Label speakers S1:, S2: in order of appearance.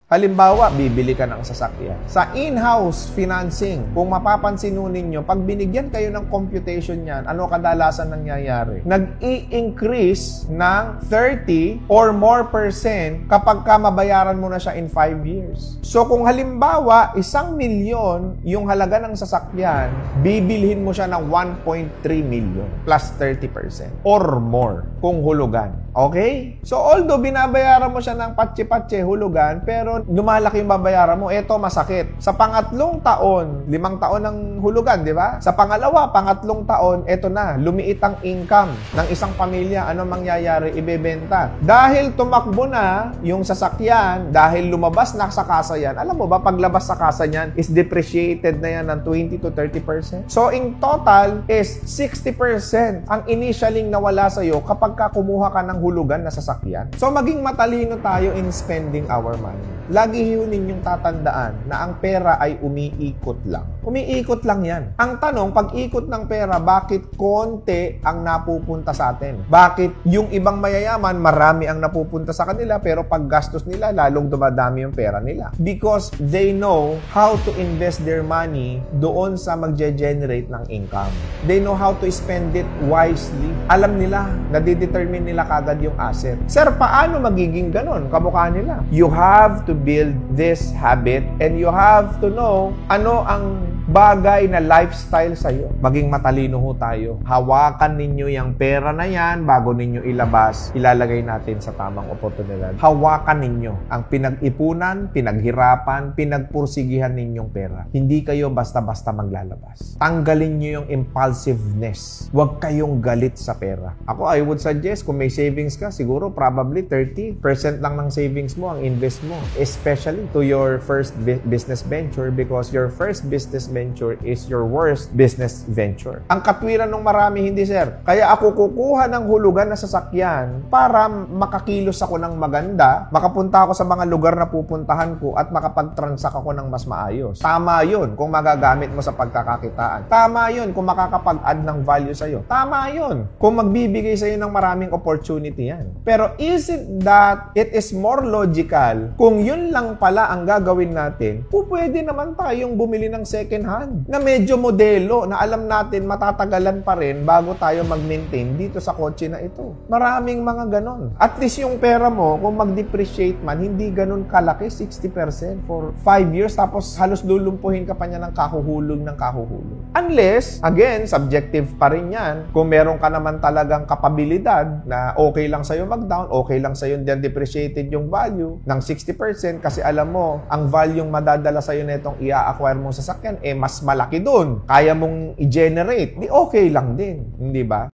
S1: Halimbawa, bibili ka ng sasakyan. Sa in-house financing, kung mapapansin ninyo, pag binigyan kayo ng computation yan, ano kadalasan nangyayari? Nag-i-increase ng 30 or more % kapag ka mabayaran mo na siya in 5 years. So kung halimbawa, 1,000,000 yung halaga ng sasakyan, bibilhin mo siya ng 1.3 million plus 30% or more kung hulugan. Okay? So although binabayaran mo siya ng patsi-patsi, hulugan, pero lumalaki yung babayaran mo, eto masakit. Sa pangatlong taon, 5 taon ng hulugan, di ba? Sa pangalawa, pangatlong taon, eto na, lumiit ang income ng isang pamilya. Ano mangyayari? Ibebenta. Dahil tumakbo na yung sasakyan, dahil lumabas na sa kasa yan, alam mo ba, paglabas sa kasa niyan, is depreciated na yan ng 20 to 30%. So in total, is 60% ang initially nawala sa'yo kapag ka kumuha ka ng hulugan na sasakyan. So maging matalino tayo in spending our money. Lagi yun ninyong tatandaan na ang pera ay umiikot lang. Umiikot lang yan. Ang tanong, pag ikot ng pera, bakit konti ang napupunta sa atin? Bakit yung ibang mayayaman, marami ang napupunta sa kanila, pero pag gastos nila, lalong dumadami yung pera nila? Because they know how to invest their money doon sa magge-generate ng income. They know how to spend it wisely. Alam nila, nadidetermine nila kagad yung asset. Sir, paano magiging ganon? Kamukha nila. You have to build this habit and you have to know ano ang bagay na lifestyle sa'yo. Maging matalino ho tayo. Hawakan ninyo yung pera na yan bago ninyo ilabas. Ilalagay natin sa tamang oportunidad. Hawakan ninyo ang pinag-ipunan, pinaghirapan, pinagpursigihan ninyong pera. Hindi kayo basta-basta maglalabas. Tanggalin nyo yung impulsiveness. Huwag kayong galit sa pera. Ako, I would suggest, kung may savings ka, siguro probably 30% lang ng savings mo ang invest mo. Especially to your first business venture, because your first business venture is your worst business venture. Ang katwiran ng marami, hindi sir. Kaya ako kukuha ng hulugan na sasakyan para makakilos ako ng maganda, makapunta ako sa mga lugar na pupuntahan ko at makapag-transact ako ng mas maayos. Tama yun kung magagamit mo sa pagkakakitaan. Tama yun kung makakapag-add ng value sa'yo. Tama yun kung magbibigay sa'yo ng maraming opportunity yan. Pero isn't that it is more logical kung yun lang pala ang gagawin natin, pwede naman tayong bumili ng second hand na medyo modelo na alam natin matatagalan pa rin bago tayo mag-maintain dito sa kotse na ito. Maraming mga ganon. At least yung pera mo, kung mag-depreciate man, hindi ganon kalaki, 60% for 5 years, tapos halos lulumpuhin ka pa niya ng kahuhulog ng kahuhulog. Unless, again, subjective pa rin yan, kung meron ka naman talagang kapabilidad na okay lang sa'yo mag-down, okay lang sa'yo din depreciated yung value ng 60% kasi alam mo, ang value yung madadala sa'yo na itong i-acquire mong sasakyan, mas malaki doon. Kaya mong i-generate. Di okay lang din. Hindi ba?